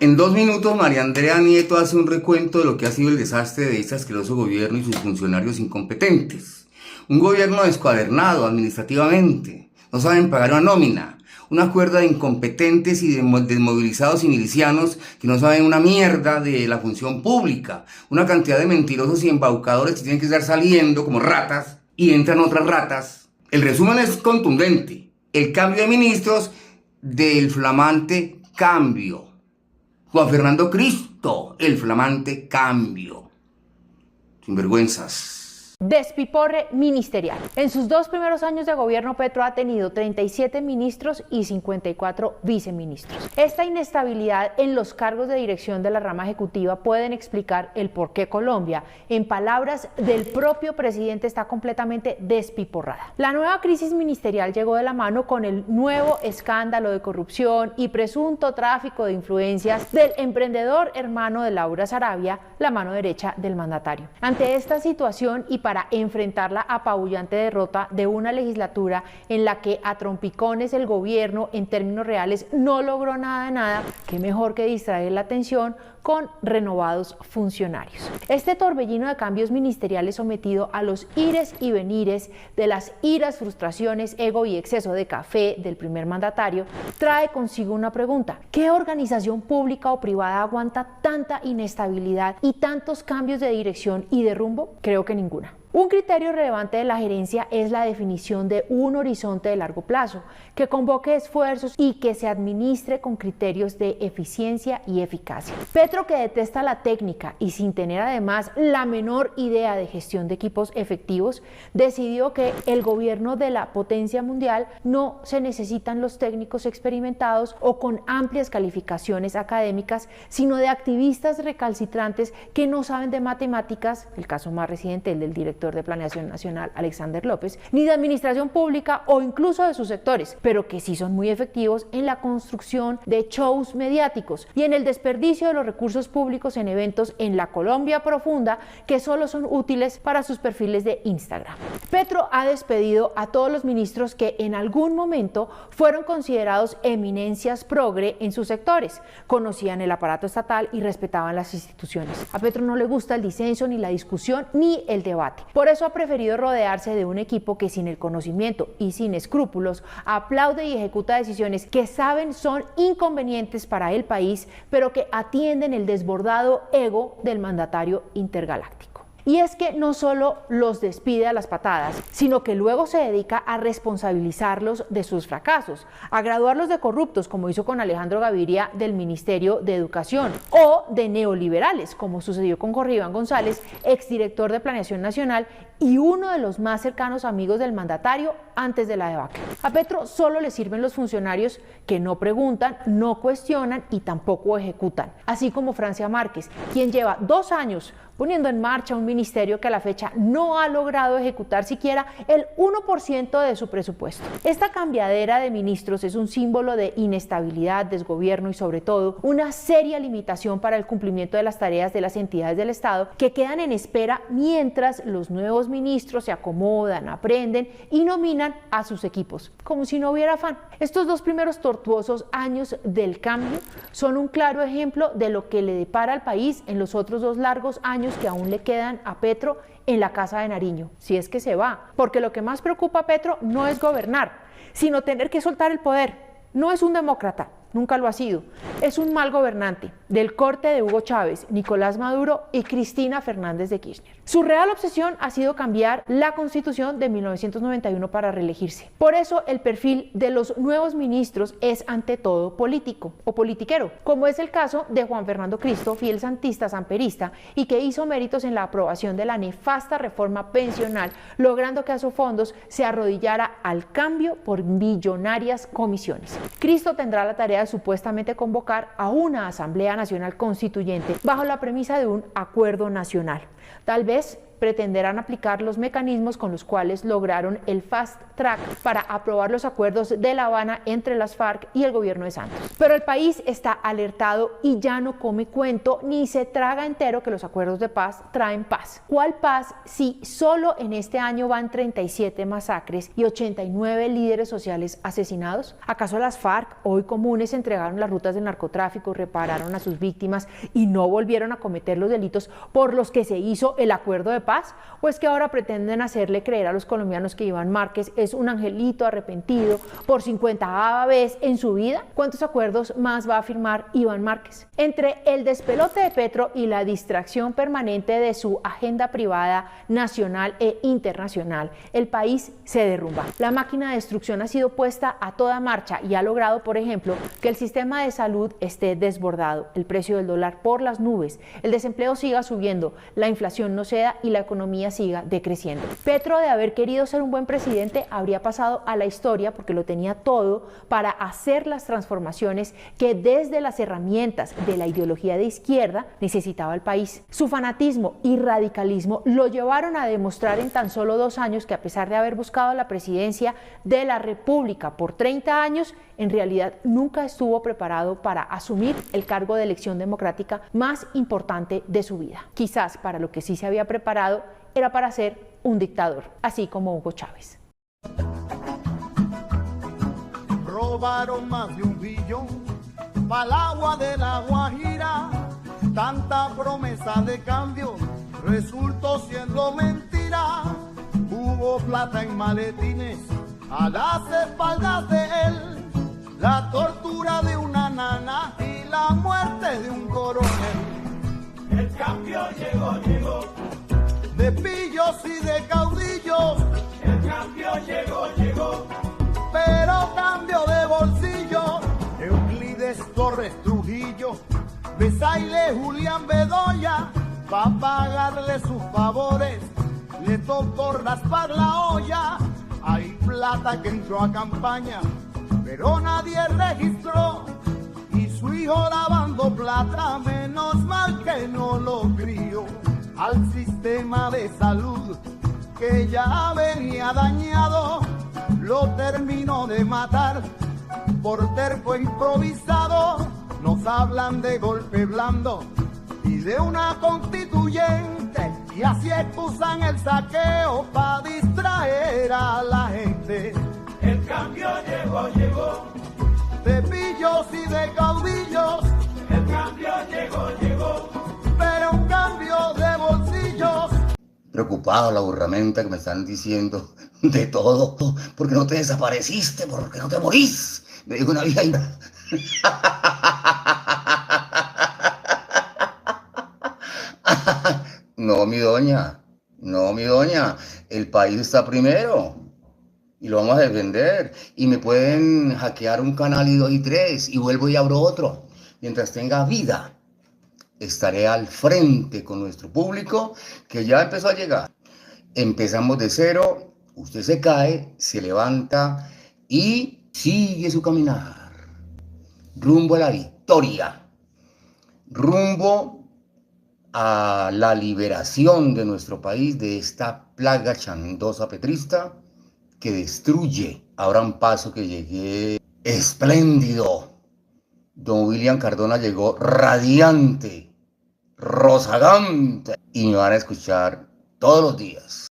En 2 minutos, María Andrea Nieto hace un recuento de lo que ha sido el desastre de este asqueroso gobierno y sus funcionarios incompetentes. Un gobierno descuadernado administrativamente, no saben pagar una nómina, una cuerda de incompetentes y desmovilizados y milicianos que no saben una mierda de la función pública, una cantidad de mentirosos y embaucadores que tienen que estar saliendo como ratas y entran otras ratas. El resumen es contundente: el cambio de ministros del flamante cambio. Juan Fernando Cristo, el flamante cambio. Sinvergüenzas. Despiporre ministerial. En sus 2 primeros años de gobierno, Petro ha tenido 37 ministros y 54 viceministros. Esta inestabilidad en los cargos de dirección de la rama ejecutiva pueden explicar el por qué Colombia, en palabras del propio presidente, está completamente despiporrada. La nueva crisis ministerial llegó de la mano con el nuevo escándalo de corrupción y presunto tráfico de influencias del emprendedor hermano de Laura Sarabia, la mano derecha del mandatario. Ante esta situación y para enfrentar la apabullante derrota de una legislatura en la que a trompicones el gobierno en términos reales no logró nada, qué mejor que distraer la atención con renovados funcionarios. Este torbellino de cambios ministeriales sometido a los ires y venires de las iras, frustraciones, ego y exceso de café del primer mandatario trae consigo una pregunta: ¿qué organización pública o privada aguanta tanta inestabilidad y tantos cambios de dirección y de rumbo? Creo que ninguna. Un criterio relevante de la gerencia es la definición de un horizonte de largo plazo, que convoque esfuerzos y que se administre con criterios de eficiencia y eficacia. Petro, que detesta la técnica y sin tener además la menor idea de gestión de equipos efectivos, decidió que el gobierno de la potencia mundial no se necesitan los técnicos experimentados o con amplias calificaciones académicas, sino de activistas recalcitrantes que no saben de matemáticas, el caso más reciente, el del director de Planeación Nacional, Alexander López, ni de administración pública o incluso de sus sectores, pero que sí son muy efectivos en la construcción de shows mediáticos y en el desperdicio de los recursos públicos en eventos en la Colombia profunda que solo son útiles para sus perfiles de Instagram. Petro ha despedido a todos los ministros que en algún momento fueron considerados eminencias progre en sus sectores, conocían el aparato estatal y respetaban las instituciones. A Petro no le gusta el disenso, ni la discusión, ni el debate. Por eso ha preferido rodearse de un equipo que sin el conocimiento y sin escrúpulos aplaude y ejecuta decisiones que saben son inconvenientes para el país, pero que atienden el desbordado ego del mandatario intergaláctico. Y es que no solo los despide a las patadas, sino que luego se dedica a responsabilizarlos de sus fracasos, a graduarlos de corruptos, como hizo con Alejandro Gaviria del Ministerio de Educación, o de neoliberales, como sucedió con Jorge Iván González, exdirector de Planeación Nacional y uno de los más cercanos amigos del mandatario antes de la debacle. A Petro solo le sirven los funcionarios que no preguntan, no cuestionan y tampoco ejecutan, así como Francia Márquez, quien lleva 2 años poniendo en marcha un ministerio que a la fecha no ha logrado ejecutar siquiera el 1% de su presupuesto. Esta cambiadera de ministros es un símbolo de inestabilidad, desgobierno y sobre todo una seria limitación para el cumplimiento de las tareas de las entidades del Estado que quedan en espera mientras los nuevos ministros se acomodan, aprenden y nominan a sus equipos, como si no hubiera afán. Estos 2 primeros tortuosos años del cambio son un claro ejemplo de lo que le depara al país en los otros 2 largos años que aún le quedan a Petro en la Casa de Nariño, si es que se va, porque lo que más preocupa a Petro no es gobernar, sino tener que soltar el poder. No es un demócrata, nunca lo ha sido, es un mal gobernante, del corte de Hugo Chávez, Nicolás Maduro y Cristina Fernández de Kirchner. Su real obsesión ha sido cambiar la Constitución de 1991 para reelegirse. Por eso el perfil de los nuevos ministros es ante todo político o politiquero, como es el caso de Juan Fernando Cristo, fiel santista samperista y que hizo méritos en la aprobación de la nefasta reforma pensional, logrando que a sus fondos se arrodillara al cambio por millonarias comisiones. Cristo tendrá la tarea de supuestamente convocar a una Asamblea Nacional Constituyente bajo la premisa de un acuerdo nacional. Tal vez pretenderán aplicar los mecanismos con los cuales lograron el fast track para aprobar los acuerdos de La Habana entre las FARC y el gobierno de Santos. Pero el país está alertado y ya no come cuento ni se traga entero que los acuerdos de paz traen paz. ¿Cuál paz si solo en este año van 37 masacres y 89 líderes sociales asesinados? ¿Acaso las FARC hoy comunes, entregaron las rutas del narcotráfico, repararon a sus víctimas y no volvieron a cometer los delitos por los que se hizo el acuerdo de paz? ¿O es que ahora pretenden hacerle creer a los colombianos que Iván Márquez es un angelito arrepentido por 50ª vez en su vida? ¿Cuántos acuerdos más va a firmar Iván Márquez? Entre el despelote de Petro y la distracción permanente de su agenda privada nacional e internacional, el país se derrumba. La máquina de destrucción ha sido puesta a toda marcha y ha logrado, por ejemplo, que el sistema de salud esté desbordado, el precio del dólar por las nubes, el desempleo siga subiendo, la inflación no ceda y la economía siga decreciendo. Petro, de haber querido ser un buen presidente, habría pasado a la historia porque lo tenía todo para hacer las transformaciones que desde las herramientas de la ideología de izquierda necesitaba el país. Su fanatismo y radicalismo lo llevaron a demostrar en tan solo 2 años que, a pesar de haber buscado la presidencia de la República por 30 años, en realidad nunca estuvo preparado para asumir el cargo de elección democrática más importante de su vida. Quizás para lo que sí se había preparado era para ser un dictador, así como Hugo Chávez. Robaron más de 1 billón pa'l agua de la Guajira, tanta promesa de cambio resultó siendo mentira. Hubo plata en maletines a las espaldas de él, la tortura de una nana y la muerte de un coronel. El cambio llegó, de pillos y de caudillos. El cambio llegó, pero cambio de bolsillo. Euclides Torres Trujillo, Besaile Julián Bedoya, pa' pagarle sus favores le tocó raspar la olla. Hay plata que entró a campaña, pero nadie registró, y su hijo lavando plata, menos mal que no lo crió. Al sistema de salud, que ya venía dañado, lo terminó de matar por terco improvisado. Nos hablan de golpe blando y de una constituyente, y así excusan el saqueo para distraer a la gente. El cambio llegó, de pillos y de caudillos. El cambio llegó, pero un cambio de bolsillos. Preocupado la burramenta que me están diciendo de todo. ¿Por qué no te desapareciste? ¿Por qué no te morís? Me dijo una vieja. No, mi doña, el país está primero y lo vamos a defender. Y me pueden hackear un canal y 2 y 3 y vuelvo y abro otro. Mientras tenga vida, estaré al frente con nuestro público que ya empezó a llegar. Empezamos de cero, usted se cae, se levanta y sigue su caminar rumbo a la victoria, rumbo a la liberación de nuestro país de esta plaga chandosa petrista que destruye. Ahora un paso que llegué espléndido. Don William Cardona llegó radiante, rozagante, y me van a escuchar todos los días.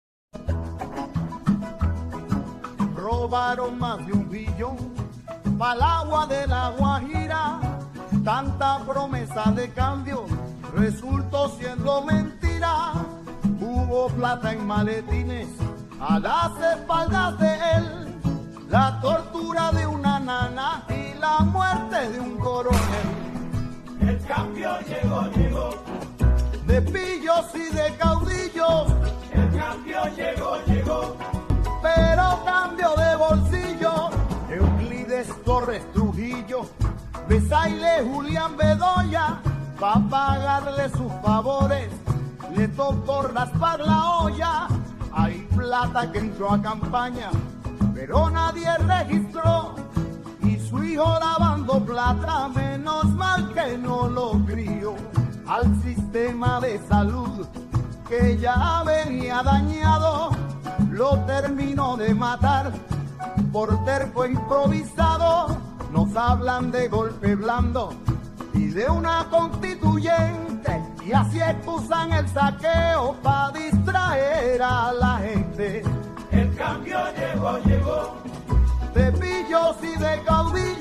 Robaron más de 1 billón pa'l agua de la Guajira, tanta promesa de cambio resultó siendo mentira. Hubo plata en maletines a las espaldas de él, la tortura de una nana y la muerte de un coronel. El cambio llegó, de pillos y de caudillos. El cambio llegó, pero cambio de bolsillo. Euclides Torres Trujillo, Besaile Julián Bedoya, pa' pagarle sus favores le tocó raspar la olla. Hay plata que entró a campaña, pero nadie registró, y su hijo lavando plata, menos mal que no lo crió. Al sistema de salud, que ya venía dañado, lo terminó de matar por terco improvisado. Nos hablan de golpe blando y de una constituyente, y así excusan el saqueo para distraer a la gente. El cambio llegó, de pillos y de caudillos.